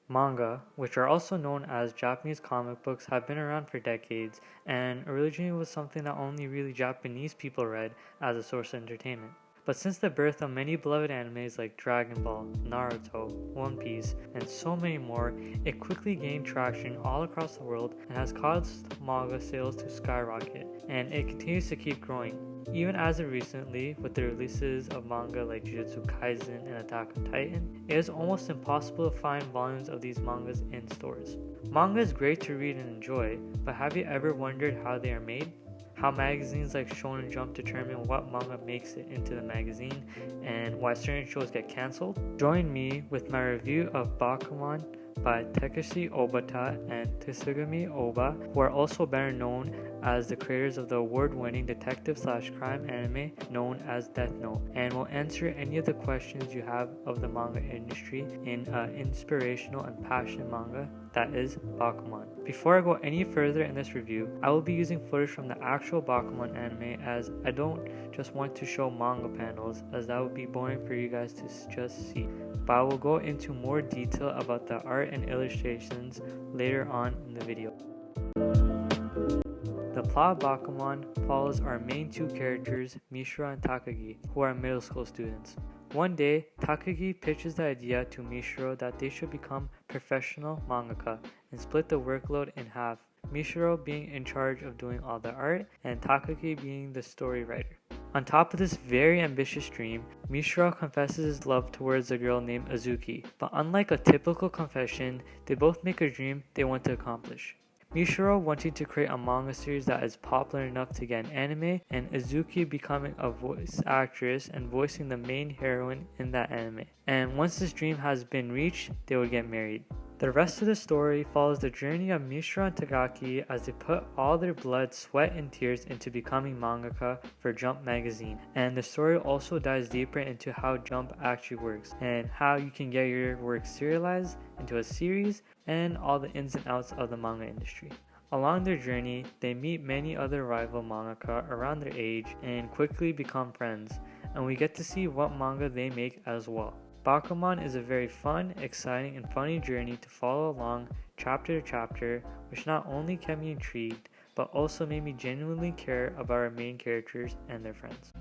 Manga, which are also known as Japanese comic books, have been around for decades and originally was something that only really Japanese people read as a source of entertainment. But since the birth of many beloved animes like Dragon Ball, Naruto, One Piece, and so many more, it quickly gained traction all across the world and has caused manga sales to skyrocket, and it continues to keep growing. Even as of recently, with the releases of manga like Jujutsu Kaisen and Attack on Titan, it is almost impossible to find volumes of these mangas in stores. Manga is great to read and enjoy, but have you ever wondered how they are made? How magazines like Shonen Jump determine what manga makes it into the magazine, and why certain shows get cancelled? Join me with my review of Bakuman by Takeshi Obata and Tsugumi Oba, who are also better known as the creators of the award-winning detective/crime anime known as Death Note, and will answer any of the questions you have of the manga industry in an inspirational and passionate manga that is Bakuman. Before I go any further in this review, I will be using footage from the actual Bakuman anime, as I don't just want to show manga panels, as that would be boring for you guys to just see. But I will go into more detail about the art and illustrations later on in the video. The plot of Bakuman follows our main two characters, Mishra and Takagi, who are middle school students. One day, Takagi pitches the idea to Mishra that they should become professional mangaka and split the workload in half, Mishra being in charge of doing all the art and Takagi being the story writer. On top of this very ambitious dream, Mishra confesses his love towards a girl named Azuki, but unlike a typical confession, they both make a dream they want to accomplish. Mishra wanting to create a manga series that is popular enough to get an anime, and Azuki becoming a voice actress and voicing the main heroine in that anime. And once this dream has been reached, they would get married. The rest of the story follows the journey of Mishra and Takagi as they put all their blood, sweat, and tears into becoming mangaka for Jump magazine. And the story also dives deeper into how Jump actually works and how you can get your work serialized into a series and all the ins and outs of the manga industry. Along their journey, they meet many other rival mangaka around their age and quickly become friends, and we get to see what manga they make as well. Bakuman is a very fun, exciting, and funny journey to follow along chapter to chapter, which not only kept me intrigued, but also made me genuinely care about our main characters and their friends.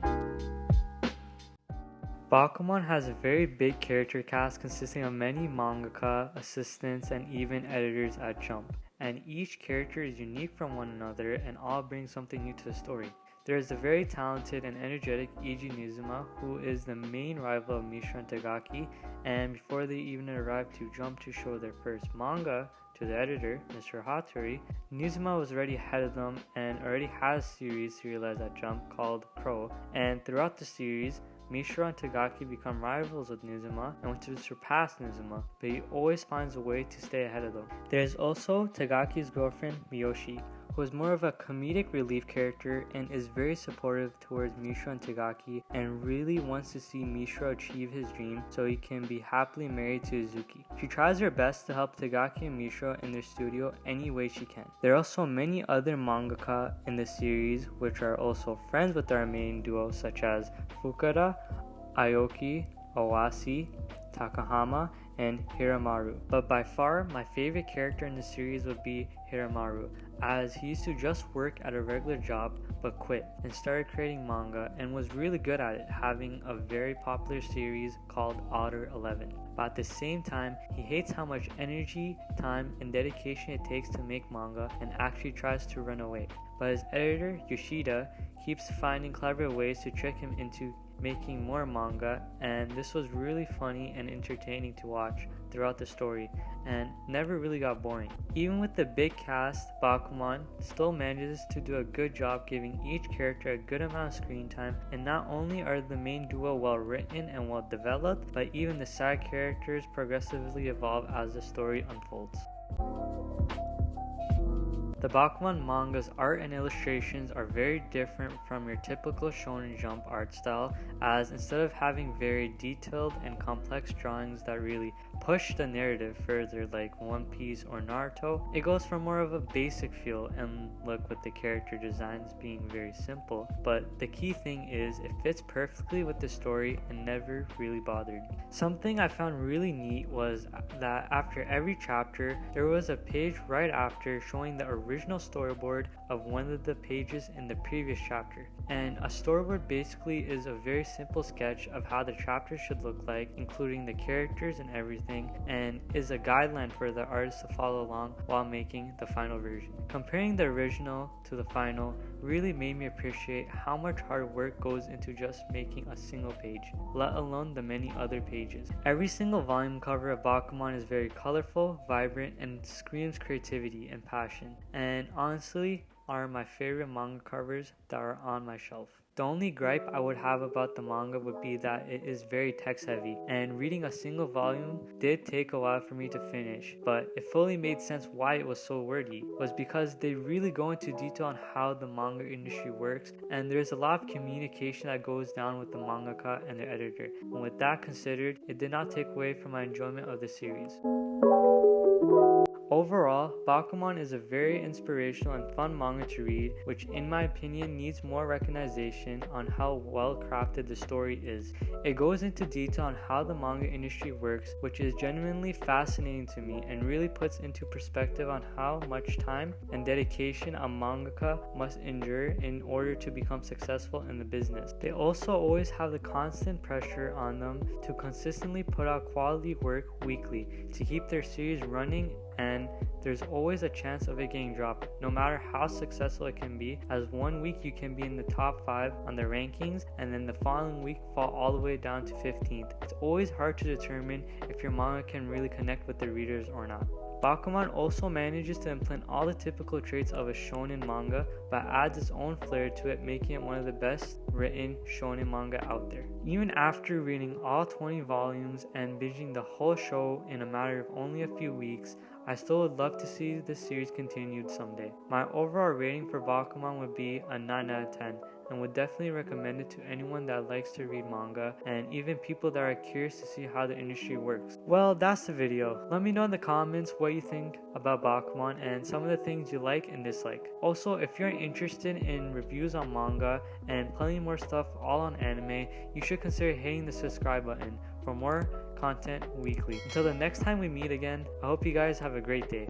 Bakuman has a very big character cast consisting of many mangaka, assistants, and even editors at Jump, and each character is unique from one another and all bring something new to the story. There is the very talented and energetic Eiji Nizuma, who is the main rival of Mishra and Takagi, and before they even arrived to Jump to show their first manga to the editor, Mr. Hattori, Nizuma was already ahead of them and already has a series serialized at Jump called Crow, and throughout the series, Mishra and Takagi become rivals with Nizuma and want to surpass Nizuma, but he always finds a way to stay ahead of them. There is also Tagaki's girlfriend, Miyoshi, who is more of a comedic relief character and is very supportive towards Mishra and Takagi and really wants to see Mishra achieve his dream so he can be happily married to Azuki. She tries her best to help Takagi and Mishra in their studio any way she can. There are also many other mangaka in the series which are also friends with our main duo, such as Fukara, Aoki, Owasi, Takahama, and Hiramaru. But by far, my favorite character in the series would be Hiramaru, as he used to just work at a regular job but quit and started creating manga and was really good at it, having a very popular series called Otter 11. But at the same time, he hates how much energy, time, and dedication it takes to make manga and actually tries to run away. But his editor, Yoshida, keeps finding clever ways to trick him into making more manga, and this was really funny and entertaining to watch throughout the story and never really got boring. Even with the big cast, Bakuman still manages to do a good job giving each character a good amount of screen time, and not only are the main duo well written and well developed, but even the side characters progressively evolve as the story unfolds. The Bakuman manga's art and illustrations are very different from your typical Shonen Jump art style, as instead of having very detailed and complex drawings that really push the narrative further like One Piece or Naruto, it goes for more of a basic feel and look, with the character designs being very simple. But the key thing is it fits perfectly with the story and never really bothered me. Something I found really neat was that after every chapter there was a page right after showing the original storyboard of one of the pages in the previous chapter. And a storyboard basically is a very simple sketch of how the chapter should look like, including the characters and everything, and is a guideline for the artist to follow along while making the final version. Comparing the original to the final really made me appreciate how much hard work goes into just making a single page, let alone the many other pages. Every single volume cover of Bakuman is very colorful, vibrant, and screams creativity and passion, and honestly are my favorite manga covers that are on my shelf. The only gripe I would have about the manga would be that it is very text heavy, and reading a single volume did take a while for me to finish, but it fully made sense why it was so wordy, was because they really go into detail on how the manga industry works, and there's a lot of communication that goes down with the mangaka and the editor, and with that considered, it did not take away from my enjoyment of the series. Overall, Bakuman is a very inspirational and fun manga to read, which in my opinion needs more recognition on how well crafted the story is. It goes into detail on how the manga industry works, which is genuinely fascinating to me and really puts into perspective on how much time and dedication a mangaka must endure in order to become successful in the business. They also always have the constant pressure on them to consistently put out quality work weekly to keep their series running, and there's always a chance of it getting dropped, no matter how successful it can be, as one week you can be in the top 5 on the rankings and then the following week fall all the way down to 15th. It's always hard to determine if your manga can really connect with the readers or not. Bakuman also manages to implement all the typical traits of a shonen manga, but adds its own flair to it, making it one of the best written shonen manga out there. Even after reading all 20 volumes and binging the whole show in a matter of only a few weeks, I still would love to see the series continued someday. My overall rating for Bakuman would be a 9 out of 10, and would definitely recommend it to anyone that likes to read manga, and even people that are curious to see how the industry works. Well, that's the video. Let me know in the comments what you think about Bakuman and some of the things you like and dislike. Also, if you're interested in reviews on manga and plenty more stuff all on anime, you should consider hitting the subscribe button for more content weekly. Until the next time we meet again, I hope you guys have a great day.